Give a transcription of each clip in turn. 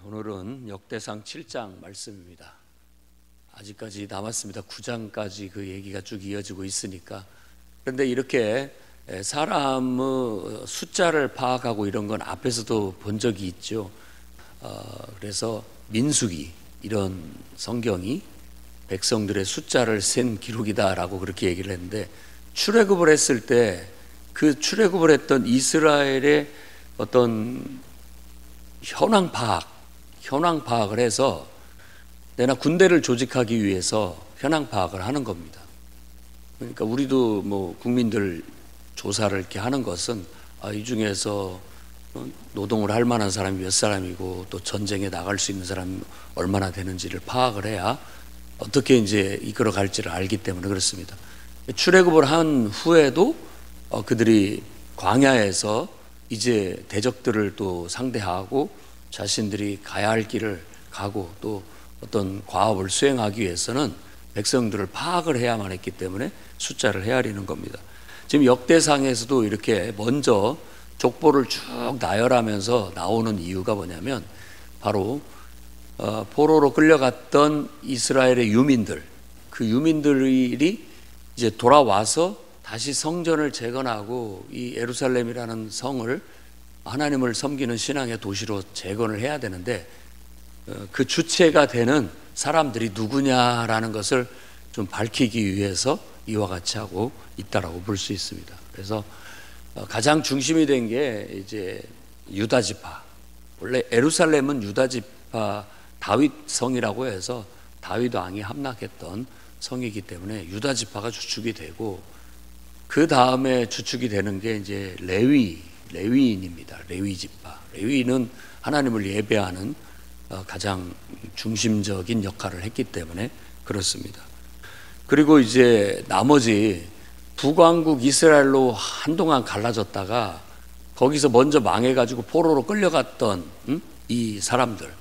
오늘은 역대상 7장 말씀입니다. 아직까지 남았습니다. 9장까지 그 얘기가 쭉 이어지고 있으니까. 그런데 이렇게 사람의 숫자를 파악하고 이런 건 앞에서도 본 적이 있죠. 그래서 민수기 이런 성경이 백성들의 숫자를 센 기록이다라고 그렇게 얘기를 했는데, 출애굽을 했을 때 그 출애굽을 했던 이스라엘의 어떤 현황 파악을 해서 내가 군대를 조직하기 위해서 현황 파악을 하는 겁니다. 그러니까 우리도 뭐 국민들 조사를 이렇게 하는 것은 이 중에서 노동을 할 만한 사람이 몇 사람이고 또 전쟁에 나갈 수 있는 사람이 얼마나 되는지를 파악을 해야 어떻게 이제 이끌어 갈지를 알기 때문에 그렇습니다. 출애굽을 한 후에도 그들이 광야에서 이제 대적들을 또 상대하고 자신들이 가야 할 길을 가고 또 어떤 과업을 수행하기 위해서는 백성들을 파악을 해야만 했기 때문에 숫자를 헤아리는 겁니다. 지금 역대상에서도 이렇게 먼저 족보를 쭉 나열하면서 나오는 이유가 뭐냐면, 바로 포로로 끌려갔던 이스라엘의 유민들, 그 유민들이 이제 돌아와서 다시 성전을 재건하고 이 예루살렘이라는 성을 하나님을 섬기는 신앙의 도시로 재건을 해야 되는데, 그 주체가 되는 사람들이 누구냐라는 것을 좀 밝히기 위해서 이와 같이 하고 있다라고 볼 수 있습니다. 그래서 가장 중심이 된 게 이제 유다 지파. 원래 예루살렘은 유다 지파 다윗 성이라고 해서 다윗 왕이 함락했던 성이기 때문에 유다 지파가 주축이 되고, 그 다음에 주축이 되는 게 이제 레위인입니다. 레위 지파. 레위인은 하나님을 예배하는 가장 중심적인 역할을 했기 때문에 그렇습니다. 그리고 이제 나머지 북왕국 이스라엘로 한동안 갈라졌다가 거기서 먼저 망해가지고 포로로 끌려갔던 이 사람들,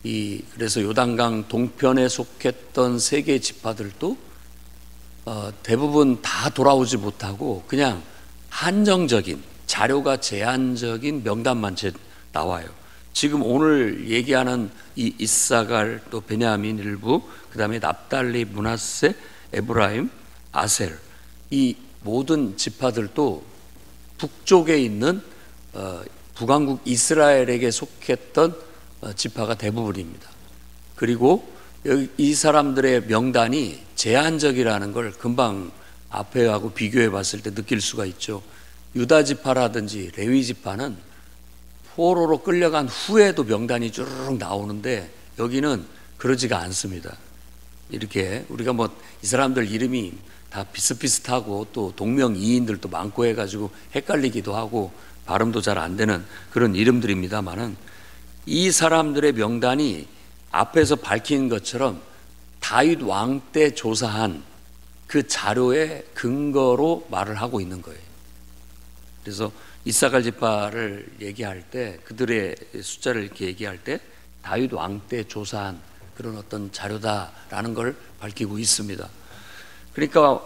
그래서 요단강 동편에 속했던 세 개의 지파들도 대부분 다 돌아오지 못하고 그냥 한정적인, 자료가 제한적인 명단만 나와요. 지금 오늘 얘기하는 이 이사갈, 또 베냐민 일부, 그 다음에 납달리, 므낫세, 에브라임, 아셀, 이 모든 지파들도 북쪽에 있는 북왕국 이스라엘에게 속했던 지파가 대부분입니다. 그리고 이 사람들의 명단이 제한적이라는 걸 금방 앞에하고 비교해 봤을 때 느낄 수가 있죠. 유다 지파라든지 레위 지파는 포로로 끌려간 후에도 명단이 쭈르륵 나오는데, 여기는 그러지가 않습니다. 이렇게 우리가 뭐 이 사람들 이름이 다 비슷비슷하고 또 동명이인들도 많고 해가지고 헷갈리기도 하고 발음도 잘 안 되는 그런 이름들입니다만은, 이 사람들의 명단이 앞에서 밝힌 것처럼 다윗 왕 때 조사한 그 자료의 근거로 말을 하고 있는 거예요. 그래서 이사갈 지파를 얘기할 때, 그들의 숫자를 이렇게 얘기할 때 다윗 왕 때 조사한 그런 어떤 자료다라는 걸 밝히고 있습니다. 그러니까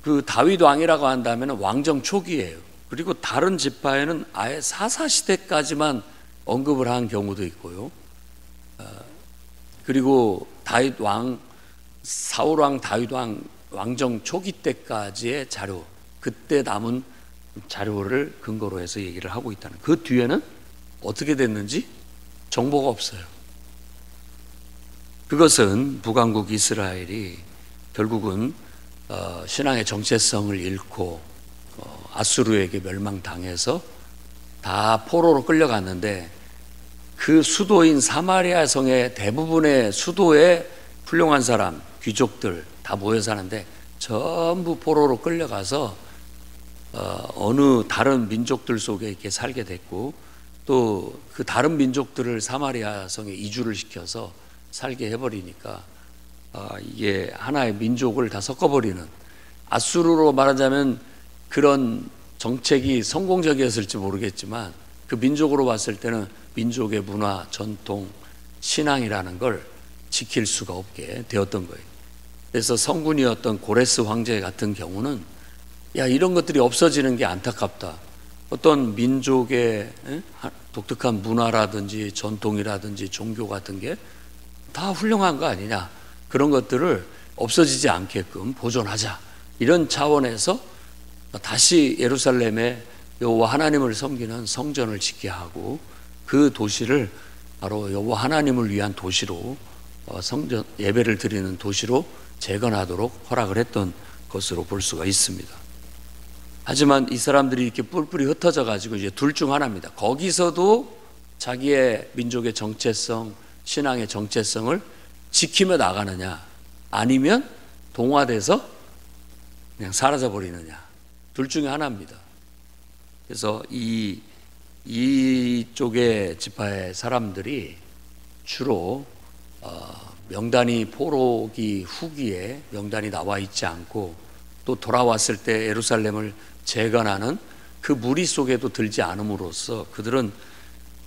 그 다윗 왕이라고 한다면 왕정 초기예요. 그리고 다른 지파에는 아예 사사시대까지만 언급을 한 경우도 있고요. 그리고 다윗 왕, 사울 왕, 다윗 왕 왕정 초기 때까지의 자료, 그때 남은 자료를 근거로 해서 얘기를 하고 있다는, 그 뒤에는 어떻게 됐는지 정보가 없어요. 그것은 북왕국 이스라엘이 결국은 신앙의 정체성을 잃고 아수르에게 멸망당해서 다 포로로 끌려갔는데, 그 수도인 사마리아 성의 대부분의 수도에 훌륭한 사람, 귀족들 다 모여 사는데 전부 포로로 끌려가서 어느 다른 민족들 속에 이렇게 살게 됐고, 또 그 다른 민족들을 사마리아 성에 이주를 시켜서 살게 해버리니까 이게 하나의 민족을 다 섞어버리는, 아수르로 말하자면 그런 정책이 성공적이었을지 모르겠지만 그 민족으로 봤을 때는 민족의 문화, 전통, 신앙이라는 걸 지킬 수가 없게 되었던 거예요. 그래서 성군이었던 고레스 황제 같은 경우는 이런 것들이 없어지는 게 안타깝다. 어떤 민족의 독특한 문화라든지 전통이라든지 종교 같은 게 다 훌륭한 거 아니냐, 그런 것들을 없어지지 않게끔 보존하자, 이런 차원에서 다시 예루살렘에 여호와 하나님을 섬기는 성전을 짓게 하고 그 도시를 바로 여호와 하나님을 위한 도시로, 성전 예배를 드리는 도시로 재건하도록 허락을 했던 것으로 볼 수가 있습니다. 하지만 이 사람들이 이렇게 뿔뿔이 흩어져 가지고 이제 둘 중 하나입니다. 거기서도 자기의 민족의 정체성, 신앙의 정체성을 지키며 나가느냐, 아니면 동화돼서 그냥 사라져 버리느냐, 둘 중에 하나입니다. 그래서 이쪽의 지파의 사람들이 주로 명단이 포로기 후기에 명단이 나와 있지 않고, 또 돌아왔을 때 예루살렘을 재건하는 그 무리 속에도 들지 않음으로써 그들은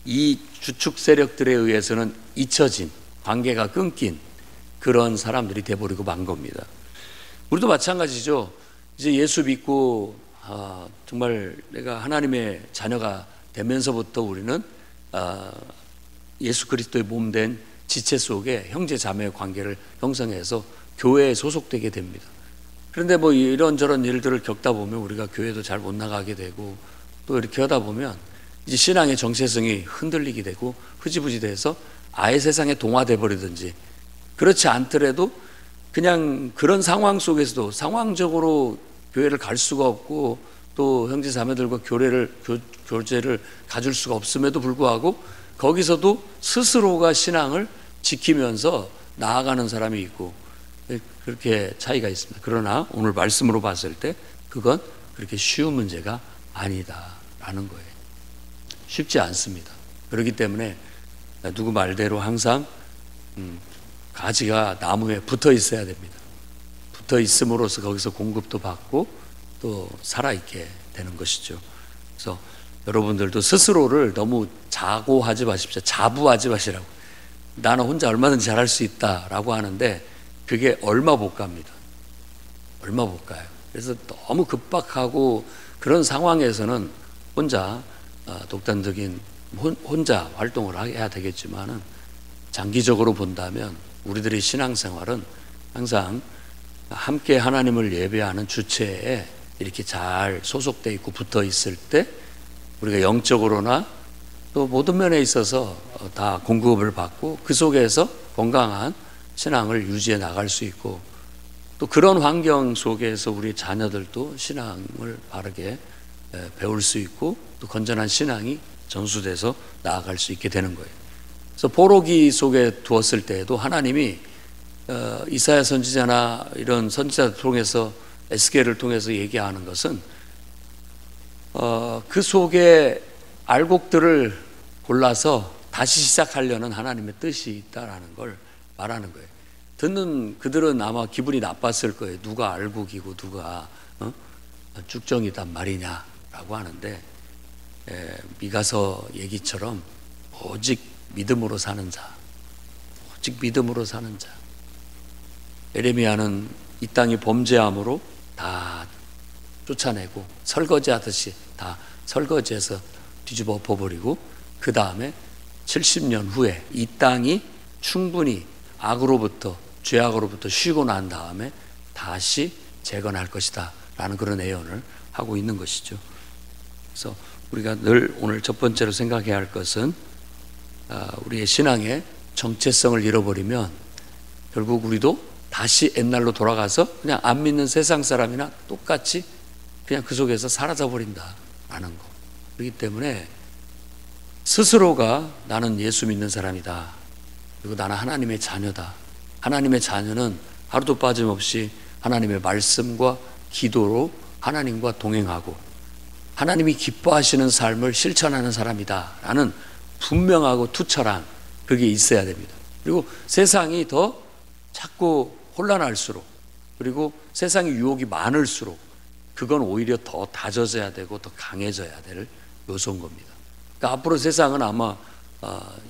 이 주축 세력들에 의해서는 잊혀진, 관계가 끊긴 그런 사람들이 돼버리고 만 겁니다. 우리도 마찬가지죠. 이제 예수 믿고 정말 내가 하나님의 자녀가 되면서부터 우리는 예수 그리스도의 몸된 지체 속에 형제 자매의 관계를 형성해서 교회에 소속되게 됩니다. 그런데 뭐 이런저런 일들을 겪다 보면 우리가 교회도 잘 못 나가게 되고, 또 이렇게 하다 보면 이제 신앙의 정체성이 흔들리게 되고 흐지부지 돼서 아예 세상에 동화돼 버리든지, 그렇지 않더라도 그냥 그런 상황 속에서도 상황적으로 교회를 갈 수가 없고, 또 형제 자매들과 교제를 가질 수가 없음에도 불구하고 거기서도 스스로가 신앙을 지키면서 나아가는 사람이 있고, 그렇게 차이가 있습니다. 그러나 오늘 말씀으로 봤을 때 그건 그렇게 쉬운 문제가 아니다라는 거예요. 쉽지 않습니다. 그렇기 때문에 누구 말대로 항상 가지가 나무에 붙어 있어야 됩니다. 붙어 있음으로써 거기서 공급도 받고 또 살아있게 되는 것이죠. 그래서 여러분들도 스스로를 너무 자고하지 마십시오. 자부하지 마시라고. 나는 혼자 얼마든지 잘할 수 있다라고 하는데 그게 얼마 못 갑니다. 얼마 못 가요. 그래서 너무 급박하고 그런 상황에서는 혼자 독단적인 혼자 활동을 해야 되겠지만은, 장기적으로 본다면 우리들의 신앙생활은 항상 함께 하나님을 예배하는 주체에 이렇게 잘 소속되어 있고 붙어 있을 때 우리가 영적으로나 또 모든 면에 있어서 다 공급을 받고 그 속에서 건강한 신앙을 유지해 나갈 수 있고, 또 그런 환경 속에서 우리 자녀들도 신앙을 바르게 배울 수 있고 또 건전한 신앙이 전수돼서 나아갈 수 있게 되는 거예요. 그래서 포로기 속에 두었을 때에도 하나님이 이사야 선지자나 이런 선지자를 통해서, 에스겔을 통해서 얘기하는 것은 그 속에 알곡들을 골라서 다시 시작하려는 하나님의 뜻이 있다라는 걸 말하는 거예요. 듣는 그들은 아마 기분이 나빴을 거예요. 누가 알곡이고 누가 쭉정이단 말이냐라고 하는데, 미가서 얘기처럼 오직 믿음으로 사는 자, 오직 믿음으로 사는 자. 에레미야는 이 땅이 범죄함으로 다 쫓아내고 설거지하듯이 다 설거지해서 뒤집어 엎어버리고, 그 다음에 70년 후에 이 땅이 충분히 악으로부터, 죄악으로부터 쉬고 난 다음에 다시 재건할 것이다 라는 그런 예언을 하고 있는 것이죠. 그래서 우리가 늘 오늘 첫 번째로 생각해야 할 것은 우리의 신앙의 정체성을 잃어버리면 결국 우리도 다시 옛날로 돌아가서 그냥 안 믿는 세상 사람이나 똑같이 그냥 그 속에서 사라져 버린다라는 거. 그렇기 때문에 스스로가 나는 예수 믿는 사람이다, 그리고 나는 하나님의 자녀다. 하나님의 자녀는 하루도 빠짐없이 하나님의 말씀과 기도로 하나님과 동행하고 하나님이 기뻐하시는 삶을 실천하는 사람이다 라는 분명하고 투철한 그게 있어야 됩니다. 그리고 세상이 더 자꾸 혼란할수록, 그리고 세상의 유혹이 많을수록 그건 오히려 더 다져져야 되고 더 강해져야 될 요소인 겁니다. 그러니까 앞으로 세상은 아마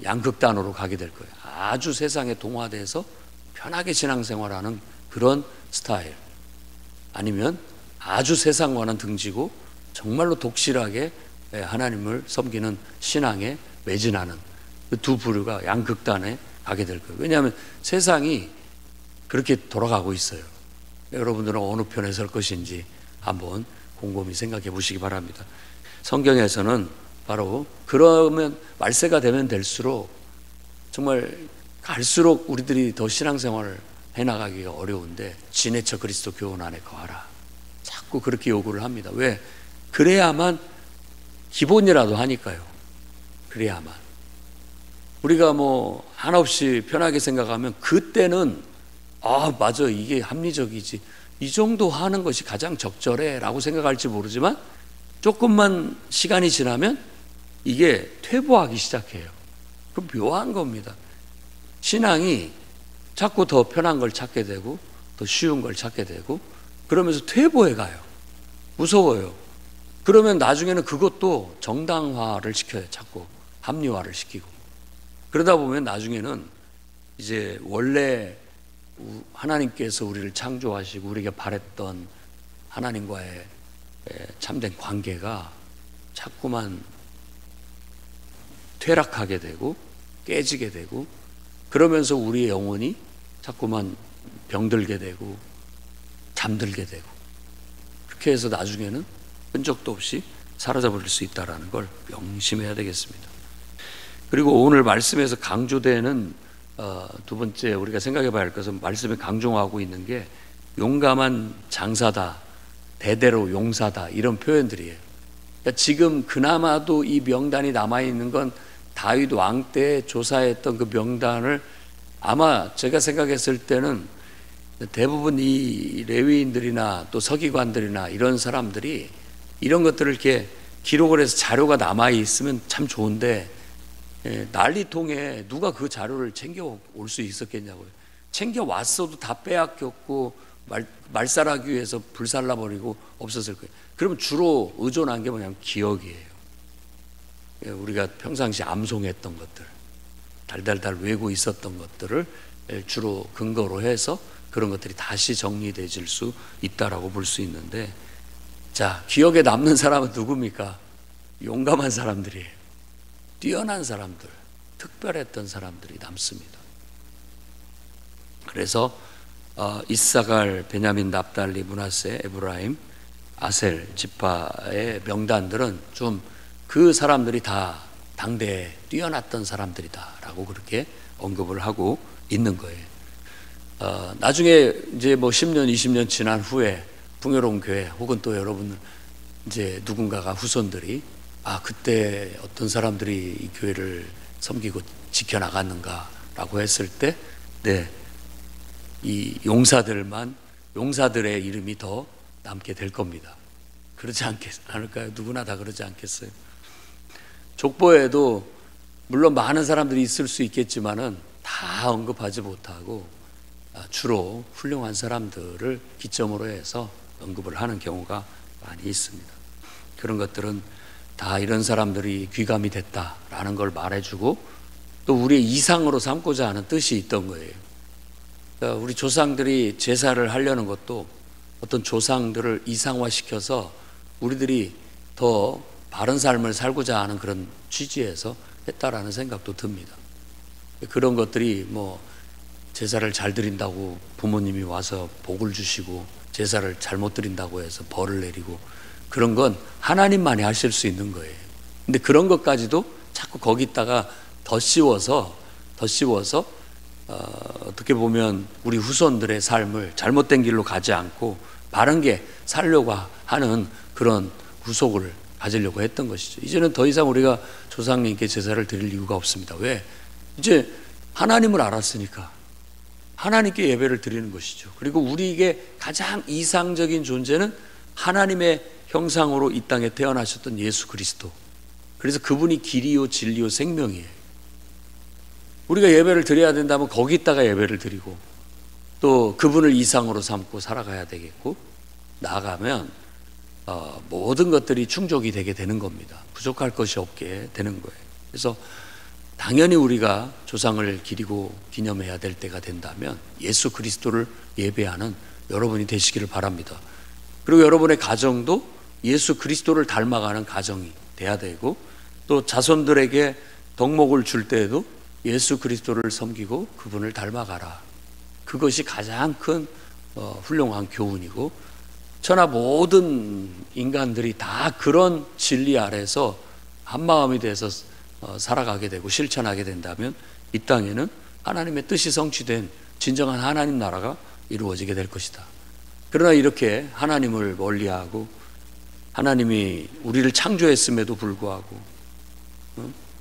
양극단으로 가게 될 거예요. 아주 세상에 동화돼서 편하게 신앙생활하는 그런 스타일, 아니면 아주 세상과는 등지고 정말로 독실하게 하나님을 섬기는 신앙에 매진하는 그 두 부류가 양극단에 가게 될 거예요. 왜냐하면 세상이 그렇게 돌아가고 있어요. 여러분들은 어느 편에 설 것인지 한번 곰곰이 생각해 보시기 바랍니다. 성경에서는 바로 그러면 말세가 되면 될수록 정말 갈수록 우리들이 더 신앙생활을 해나가기가 어려운데 지내쳐 그리스도 교훈 안에 거하라. 자꾸 그렇게 요구를 합니다. 왜? 그래야만 기본이라도 하니까요. 그래야만. 우리가 뭐 한없이 편하게 생각하면 그때는 맞아, 이게 합리적이지, 이 정도 하는 것이 가장 적절해 라고 생각할지 모르지만 조금만 시간이 지나면 이게 퇴보하기 시작해요. 그럼 묘한 겁니다. 신앙이 자꾸 더 편한 걸 찾게 되고 더 쉬운 걸 찾게 되고 그러면서 퇴보해 가요. 무서워요. 그러면 나중에는 그것도 정당화를 시켜요. 자꾸 합리화를 시키고. 그러다 보면 나중에는 이제 원래 하나님께서 우리를 창조하시고 우리에게 바랬던 하나님과의 참된 관계가 자꾸만 퇴락하게 되고 깨지게 되고 그러면서 우리의 영혼이 자꾸만 병들게 되고 잠들게 되고 그렇게 해서 나중에는 흔적도 없이 사라져버릴 수 있다는 걸 명심해야 되겠습니다. 그리고 오늘 말씀에서 강조되는 두 번째 우리가 생각해 봐야 할 것은 말씀에 강조하고 있는 게 용감한 장사다, 대대로 용사다 이런 표현들이에요. 그러니까 지금 그나마도 이 명단이 남아있는 건 다윗 왕 때 조사했던 그 명단을 아마 제가 생각했을 때는 대부분 이 레위인들이나 또 서기관들이나 이런 사람들이 이런 것들을 이렇게 기록을 해서 자료가 남아있으면 참 좋은데 난리통에 누가 그 자료를 챙겨 올 수 있었겠냐고요. 챙겨 왔어도 다 빼앗겼고 말살하기 위해서 불살라버리고 없었을 거예요. 그러면 주로 의존한 게 뭐냐면 기억이에요. 우리가 평상시 암송했던 것들, 달달달 외고 있었던 것들을 주로 근거로 해서 그런 것들이 다시 정리되질 수 있다라고 볼 수 있는데, 자, 기억에 남는 사람은 누굽니까? 용감한 사람들이에요. 뛰어난 사람들, 특별했던 사람들이 남습니다. 그래서 이사갈, 베냐민, 납달리, 므낫세, 에브라임, 아셀 지파의 명단들은 좀 그 사람들이 다 당대에 뛰어났던 사람들이다라고 그렇게 언급을 하고 있는 거예요. 나중에 이제 뭐 10년, 20년 지난 후에 풍요로운 교회 혹은 또 여러분 이제 누군가가 후손들이 그때 어떤 사람들이 이 교회를 섬기고 지켜나갔는가라고 했을 때, 이 용사들의 이름이 더 남게 될 겁니다. 그렇지 않을까요? 누구나 다 그러지 않겠어요? 족보에도 물론 많은 사람들이 있을 수 있겠지만은 다 언급하지 못하고 주로 훌륭한 사람들을 기점으로 해서 언급을 하는 경우가 많이 있습니다. 그런 것들은 다 이런 사람들이 귀감이 됐다라는 걸 말해주고 또 우리의 이상으로 삼고자 하는 뜻이 있던 거예요. 그러니까 우리 조상들이 제사를 하려는 것도 어떤 조상들을 이상화시켜서 우리들이 더 바른 삶을 살고자 하는 그런 취지에서 했다라는 생각도 듭니다. 그런 것들이 뭐 제사를 잘 드린다고 부모님이 와서 복을 주시고 제사를 잘못 드린다고 해서 벌을 내리고 그런 건 하나님만이 하실 수 있는 거예요. 근데 그런 것까지도 자꾸 거기다가 더 씌워서 어떻게 보면 우리 후손들의 삶을 잘못된 길로 가지 않고 바른 게 살려고 하는 그런 구속을 가지려고 했던 것이죠. 이제는 더 이상 우리가 조상님께 제사를 드릴 이유가 없습니다. 왜? 이제 하나님을 알았으니까 하나님께 예배를 드리는 것이죠. 그리고 우리에게 가장 이상적인 존재는 하나님의 형상으로 이 땅에 태어나셨던 예수 그리스도. 그래서 그분이 길이요 진리요 생명이에요. 우리가 예배를 드려야 된다면 거기다가 예배를 드리고 또 그분을 이상으로 삼고 살아가야 되겠고 나아가면 모든 것들이 충족이 되게 되는 겁니다. 부족할 것이 없게 되는 거예요. 그래서 당연히 우리가 조상을 기리고 기념해야 될 때가 된다면 예수 그리스도를 예배하는 여러분이 되시기를 바랍니다. 그리고 여러분의 가정도 예수 그리스도를 닮아가는 가정이 돼야 되고, 또 자손들에게 덕목을 줄 때에도 예수 그리스도를 섬기고 그분을 닮아가라. 그것이 가장 큰 훌륭한 교훈이고, 천하 모든 인간들이 다 그런 진리 아래서 한마음이 돼서 살아가게 되고 실천하게 된다면 이 땅에는 하나님의 뜻이 성취된 진정한 하나님 나라가 이루어지게 될 것이다. 그러나 이렇게 하나님을 멀리하고 하나님이 우리를 창조했음에도 불구하고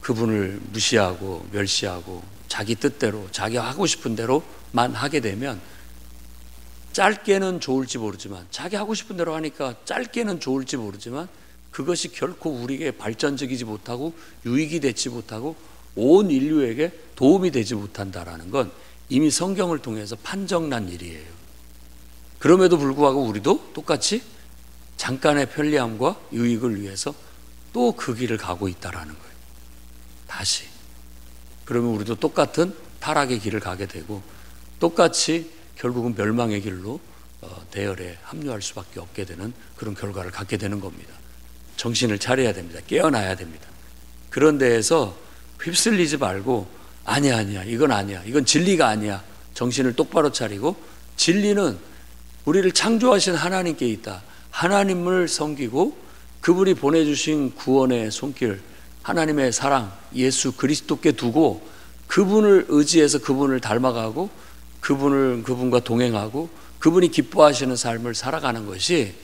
그분을 무시하고 멸시하고 자기 뜻대로 자기가 하고 싶은 대로만 하게 되면 짧게는 좋을지 모르지만, 자기 하고 싶은 대로 하니까 짧게는 좋을지 모르지만 그것이 결코 우리에게 발전적이지 못하고 유익이 되지 못하고 온 인류에게 도움이 되지 못한다라는 건 이미 성경을 통해서 판정난 일이에요. 그럼에도 불구하고 우리도 똑같이 잠깐의 편리함과 유익을 위해서 또 그 길을 가고 있다라는 거예요. 다시. 그러면 우리도 똑같은 타락의 길을 가게 되고 똑같이 결국은 멸망의 길로 대열에 합류할 수밖에 없게 되는 그런 결과를 갖게 되는 겁니다. 정신을 차려야 됩니다. 깨어나야 됩니다. 그런 데에서 휩쓸리지 말고 아니야 이건 아니야, 이건 진리가 아니야. 정신을 똑바로 차리고 진리는 우리를 창조하신 하나님께 있다. 하나님을 섬기고 그분이 보내주신 구원의 손길, 하나님의 사랑, 예수 그리스도께 두고 그분을 의지해서 그분을 닮아가고 그분과 동행하고 그분이 기뻐하시는 삶을 살아가는 것이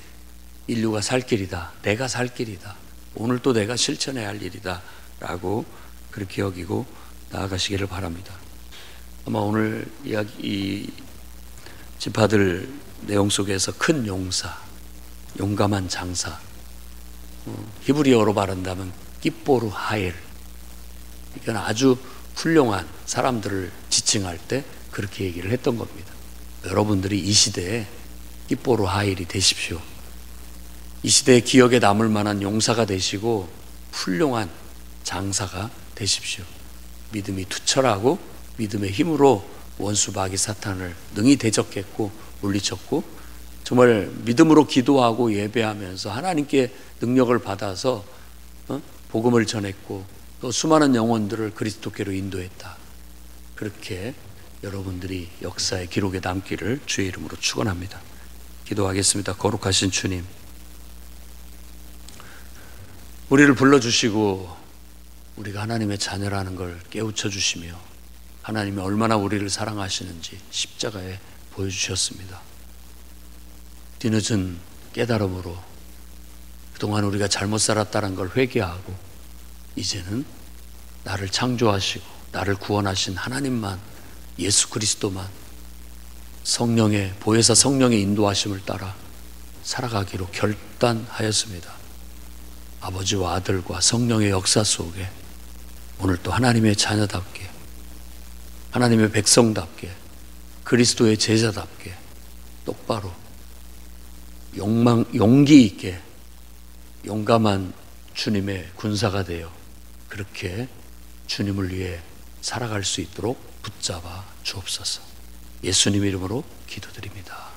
인류가 살 길이다. 내가 살 길이다. 오늘 또 내가 실천해야 할 일이다 라고 그렇게 여기고 나아가시기를 바랍니다. 아마 오늘 이 지파들 내용 속에서 큰 용사, 용감한 장사, 히브리어로 말한다면 끼뽀르 하일, 이건 아주 훌륭한 사람들을 지칭할 때 그렇게 얘기를 했던 겁니다. 여러분들이 이 시대에 끼뽀르 하일이 되십시오. 이 시대에 기억에 남을 만한 용사가 되시고 훌륭한 장사가 되십시오. 믿음이 투철하고 믿음의 힘으로 원수 마귀 사탄을 능히 대적했고 물리쳤고, 정말 믿음으로 기도하고 예배하면서 하나님께 능력을 받아서 복음을 전했고 또 수많은 영혼들을 그리스도께로 인도했다. 그렇게 여러분들이 역사의 기록에 남기를 주의 이름으로 축원합니다. 기도하겠습니다. 거룩하신 주님, 우리를 불러주시고 우리가 하나님의 자녀라는 걸 깨우쳐 주시며 하나님이 얼마나 우리를 사랑하시는지 십자가에 보여주셨습니다. 뒤늦은 깨달음으로 그동안 우리가 잘못 살았다는 걸 회개하고 이제는 나를 창조하시고 나를 구원하신 하나님만, 예수 그리스도만, 성령의 보혜사 성령의 인도하심을 따라 살아가기로 결단하였습니다. 아버지와 아들과 성령의 역사 속에 오늘 또 하나님의 자녀답게, 하나님의 백성답게, 그리스도의 제자답게 똑바로 용기 있게 용감한 주님의 군사가 되어 그렇게 주님을 위해 살아갈 수 있도록 붙잡아 주옵소서. 예수님 이름으로 기도드립니다.